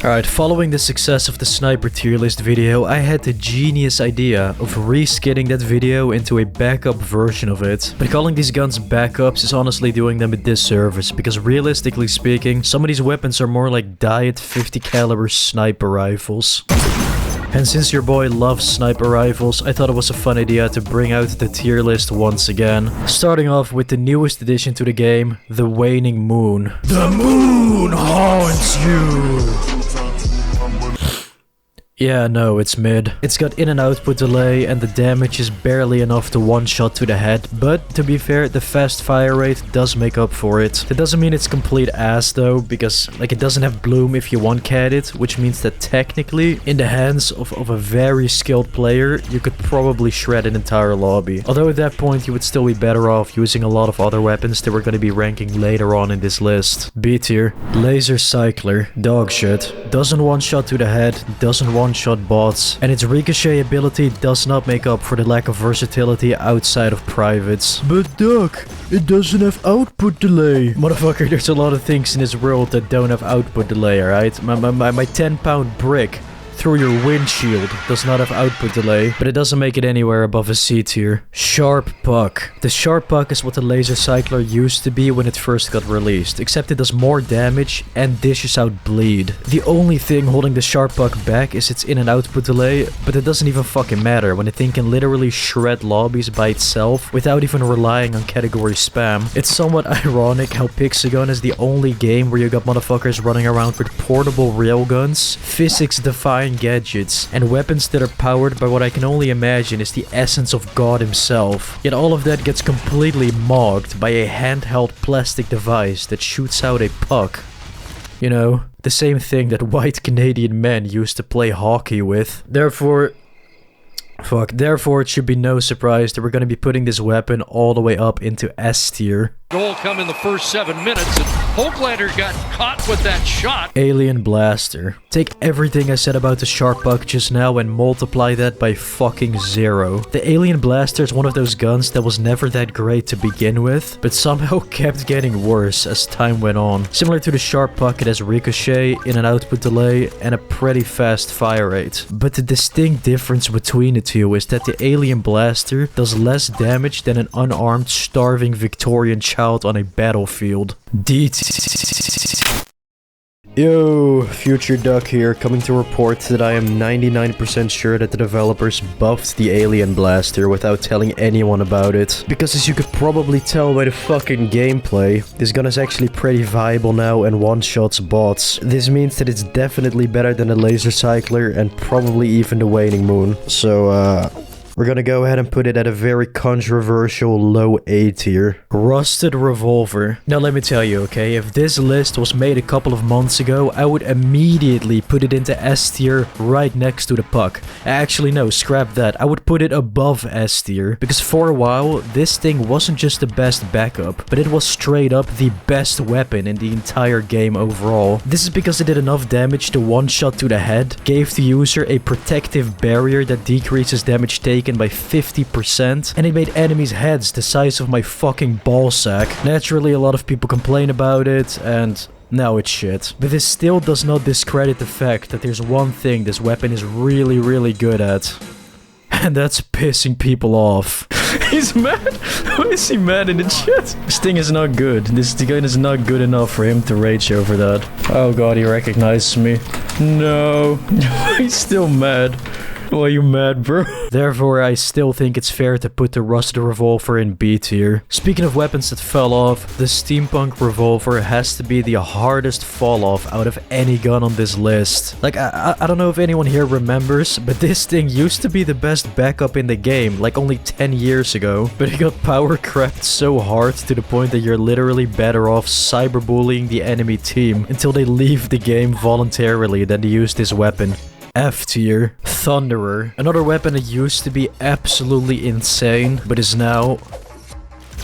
Alright, following the success of the sniper tier list video, I had the genius idea of reskinning that video into a backup version of it. But calling these guns backups is honestly doing them a disservice, because realistically speaking, some of these weapons are more like diet 50 caliber sniper rifles. And since your boy loves sniper rifles, I thought it was a fun idea to bring out the tier list once again. Starting off with the newest addition to the game, the Waning Moon. The moon haunts you! Yeah, no, it's mid. It's got in and output delay and the damage is barely enough to one-shot to the head, but to be fair, the fast fire rate does make up for it. That doesn't mean it's complete ass though, because like it doesn't have bloom if you one-cat it, which means that technically, in the hands of a very skilled player, you could probably shred an entire lobby. Although at that point you would still be better off using a lot of other weapons that we're going to be ranking later on in this list. B tier, Laser Cycler, dog shit. Doesn't one-shot to the head, doesn't one-shot bots, and its ricochet ability does not make up for the lack of versatility outside of privates. But Doc, it doesn't have output delay. Motherfucker, there's a lot of things in this world that don't have output delay, alright? My 10-pound brick through your windshield does not have output delay, but it doesn't make it anywhere above a C tier. Sharp Puck. The Sharp Puck is what the Laser Cycler used to be when it first got released, except it does more damage and dishes out bleed. The only thing holding the Sharp Puck back is its in and output delay, but it doesn't even fucking matter when the thing can literally shred lobbies by itself without even relying on category spam. It's somewhat ironic how Pixagon is the only game where you got motherfuckers running around with portable railguns, physics-defying gadgets, and weapons that are powered by what I can only imagine is the essence of God himself. Yet all of that gets completely mogged by a handheld plastic device that shoots out a puck. You know, the same thing that white Canadian men used to play hockey with. Therefore, it should be no surprise that we're going to be putting this weapon all the way up into S tier. Goal come in the first 7 minutes, and Hoaglander got caught with that shot. Alien Blaster. Take everything I said about the Sharp Puck just now and multiply that by fucking 0. The Alien Blaster is one of those guns that was never that great to begin with, but somehow kept getting worse as time went on. Similar to the Sharp Puck, it has ricochet, in and output delay, and a pretty fast fire rate. But the distinct difference between the two is that the Alien Blaster does less damage than an unarmed, starving Victorian child on a battlefield. Yo, Future Duck here, coming to report that I am 99% sure that the developers buffed the Alien Blaster without telling anyone about it. Because as you could probably tell by the fucking gameplay, this gun is actually pretty viable now and one-shots bots. This means that it's definitely better than the Laser Cycler and probably even the Waning Moon. So, we're gonna go ahead and put it at a very controversial low A tier. Rusted Revolver. Now let me tell you, okay, if this list was made a couple of months ago, I would immediately put it into S tier right next to the Puck. Actually, no, scrap that. I would put it above S tier, because for a while, this thing wasn't just the best backup, but it was straight up the best weapon in the entire game overall. This is because it did enough damage to one-shot to the head, gave the user a protective barrier that decreases damage taken by 50%, and it made enemies' heads the size of my fucking ballsack. Naturally, a lot of people complain about it, and now it's shit. But this still does not discredit the fact that there's one thing this weapon is really, really good at. And that's pissing people off. He's mad? Why is he mad in the chat? This thing is not good. This gun is not good enough for him to rage over that. Oh god, he recognizes me. No. He's still mad. Why are you mad, bro? Therefore, I still think it's fair to put the Rusted Revolver in B tier. Speaking of weapons that fell off, the Steampunk Revolver has to be the hardest fall off out of any gun on this list. Like, I don't know if anyone here remembers, but this thing used to be the best backup in the game, like only 10 years ago. But it got power crept so hard to the point that you're literally better off cyberbullying the enemy team until they leave the game voluntarily than to use this weapon. F tier. Thunderer. Another weapon that used to be absolutely insane, but is now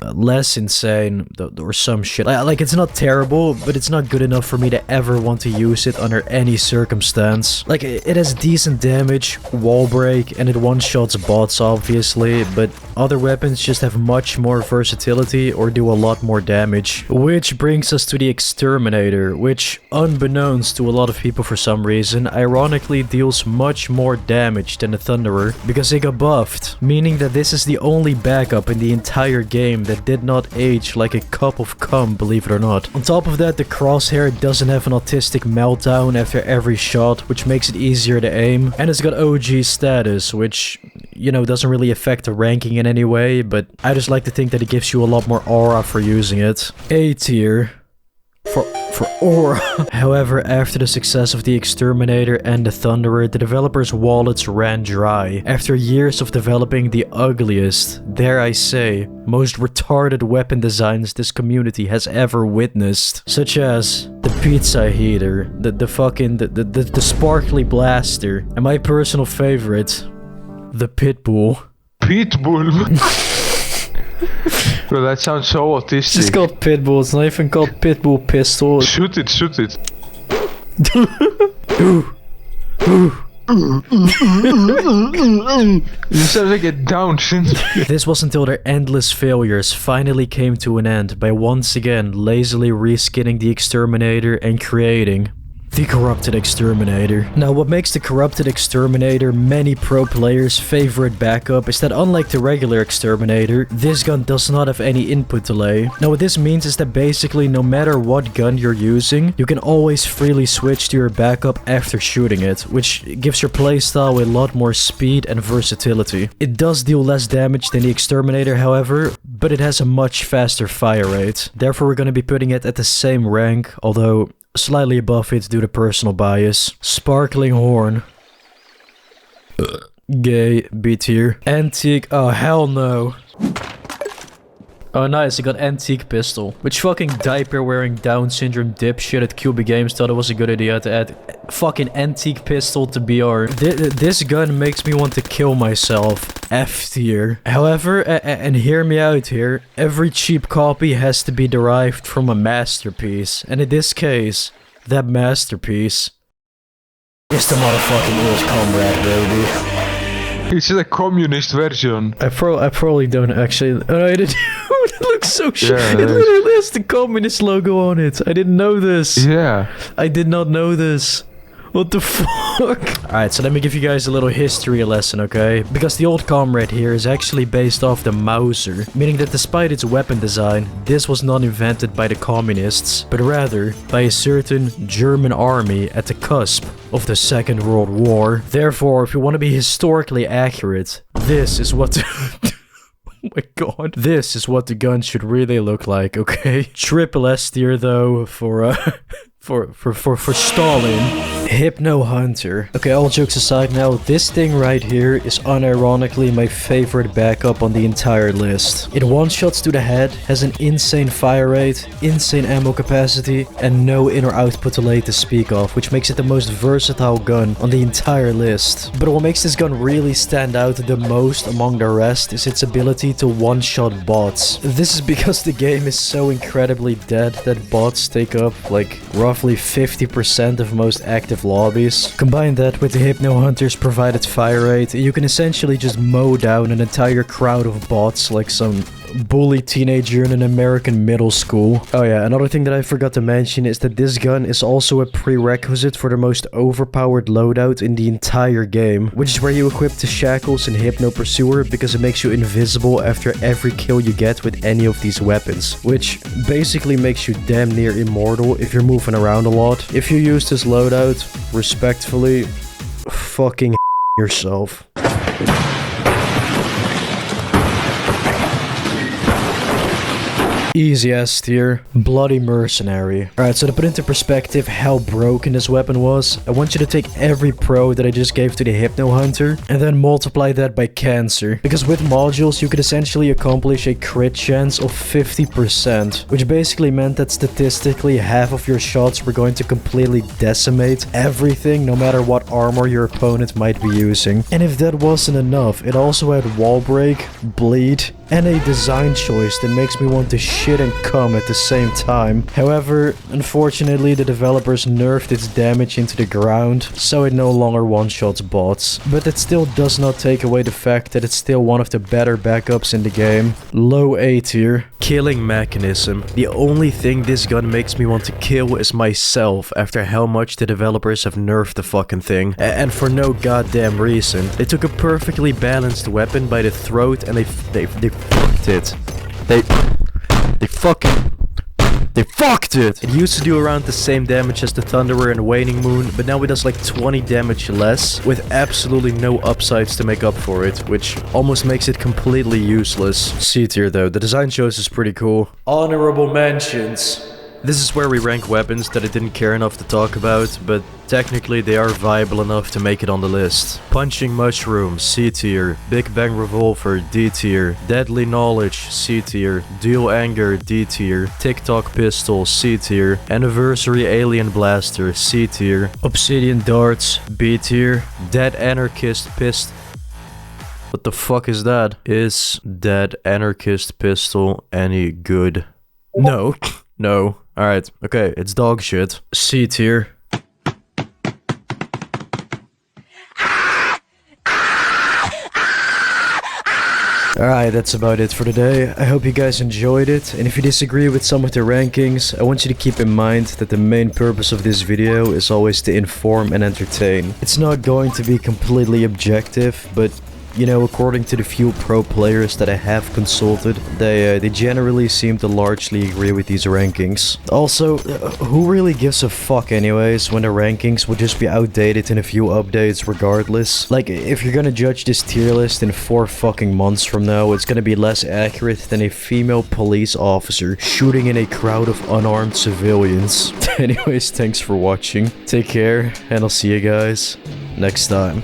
less insane or some shit. Like, it's not terrible, but it's not good enough for me to ever want to use it under any circumstance. Like, it has decent damage, wall break, and it one-shots bots, obviously, but other weapons just have much more versatility or do a lot more damage. Which brings us to the Exterminator, which, unbeknownst to a lot of people for some reason, ironically deals much more damage than the Thunderer, because it got buffed, meaning that this is the only backup in the entire game that did not age like a cup of cum, believe it or not. On top of that, the crosshair doesn't have an autistic meltdown after every shot, which makes it easier to aim, and it's got OG status, which, you know, doesn't really affect the ranking in any way, but I just like to think that it gives you a lot more aura for using it. A tier for aura. However, after the success of the Exterminator and the Thunderer, the developers' wallets ran dry after years of developing the ugliest, dare I say, most retarded weapon designs this community has ever witnessed, such as the pizza heater, the sparkly blaster, and my personal favorite, the Pitbull. Pitbull? Bro, that sounds so autistic. It's just called Pitbull, it's not even called Pitbull Pistol. Shoot it, shoot it. You sound like a Down syndrome. This was until their endless failures finally came to an end by once again lazily reskinning the Exterminator and creating the Corrupted Exterminator. Now, what makes the Corrupted Exterminator many pro players' favorite backup is that unlike the regular Exterminator, this gun does not have any input delay. Now, what this means is that basically no matter what gun you're using, you can always freely switch to your backup after shooting it, which gives your playstyle a lot more speed and versatility. It does deal less damage than the Exterminator, however, but it has a much faster fire rate. Therefore, we're going to be putting it at the same rank, although slightly above it due to personal bias. Sparkling Horn. Gay, B tier. Antique, oh hell no. Oh nice, I got Antique Pistol. Which fucking diaper-wearing Down syndrome dipshit at QB Games thought it was a good idea to add fucking Antique Pistol to BR. This gun makes me want to kill myself. F tier. However, and hear me out here, every cheap copy has to be derived from a masterpiece. And in this case, that masterpiece is the motherfucking old comrade, baby. It's a communist version. I probably don't actually. Oh, I didn't. It looks so shit. Yeah, it literally has the communist logo on it. I didn't know this. Yeah. I did not know this. What the fuck? Alright, so let me give you guys a little history lesson, okay? Because the old comrade here is actually based off the Mauser, meaning that despite its weapon design, this was not invented by the communists, but rather by a certain German army at the cusp of the Second World War. Therefore, if you want to be historically accurate, this is what oh my god. This is what the gun should really look like, okay? Triple S tier though for Stalin. Hypno Hunter. Okay, all jokes aside now, this thing right here is unironically my favorite backup on the entire list. It one-shots to the head, has an insane fire rate, insane ammo capacity, and no inner output delay to speak of, which makes it the most versatile gun on the entire list. But what makes this gun really stand out the most among the rest is its ability to one-shot bots. This is because the game is so incredibly dead that bots take up like roughly 50% of most active lobbies. Combine that with the Hypno Hunter's provided fire rate, you can essentially just mow down an entire crowd of bots like some bully teenager in an American middle school. Oh yeah, another thing that I forgot to mention is that this gun is also a prerequisite for the most overpowered loadout in the entire game, which is where you equip the Shackles and Hypno Pursuer because it makes you invisible after every kill you get with any of these weapons, which basically makes you damn near immortal if you're moving around a lot. If you use this loadout, respectfully, fucking yourself. Easy S tier. Bloody Mercenary. Alright, so to put into perspective how broken this weapon was, I want you to take every pro that I just gave to the Hypno Hunter and then multiply that by cancer. Because with modules, you could essentially accomplish a crit chance of 50%, which basically meant that statistically half of your shots were going to completely decimate everything, no matter what armor your opponent might be using. And if that wasn't enough, it also had wall break, bleed, and a design choice that makes me want to shit and cum at the same time. However, unfortunately, the developers nerfed its damage into the ground, so it no longer one-shots bots. But that still does not take away the fact that it's still one of the better backups in the game. Low A tier. Killing mechanism. The only thing this gun makes me want to kill is myself after how much the developers have nerfed the fucking thing. And for no goddamn reason. They took a perfectly balanced weapon by the throat and they fucked it. They fucked it! It used to do around the same damage as the Thunderer and Waning Moon, but now it does like 20 damage less, with absolutely no upsides to make up for it, which almost makes it completely useless. C tier though, the design choice is pretty cool. Honorable mentions. This is where we rank weapons that I didn't care enough to talk about, but technically they are viable enough to make it on the list. Punching Mushroom, C tier. Big Bang Revolver, D tier. Deadly Knowledge, C tier. Dual Anger, D tier. TikTok Pistol, C tier. Anniversary Alien Blaster, C tier. Obsidian Darts, B tier. Dead Anarchist Pistol. What the fuck is that? Is Dead Anarchist Pistol any good? No. No. Alright, okay, it's dog shit. C tier. Alright, that's about it for today. I hope you guys enjoyed it, and if you disagree with some of the rankings, I want you to keep in mind that the main purpose of this video is always to inform and entertain. It's not going to be completely objective, but you know, according to the few pro players that I have consulted, they generally seem to largely agree with these rankings. Also, who really gives a fuck anyways when the rankings will just be outdated in a few updates regardless? Like, if you're gonna judge this tier list in 4 fucking months from now, it's gonna be less accurate than a female police officer shooting in a crowd of unarmed civilians. Anyways, thanks for watching. Take care, and I'll see you guys next time.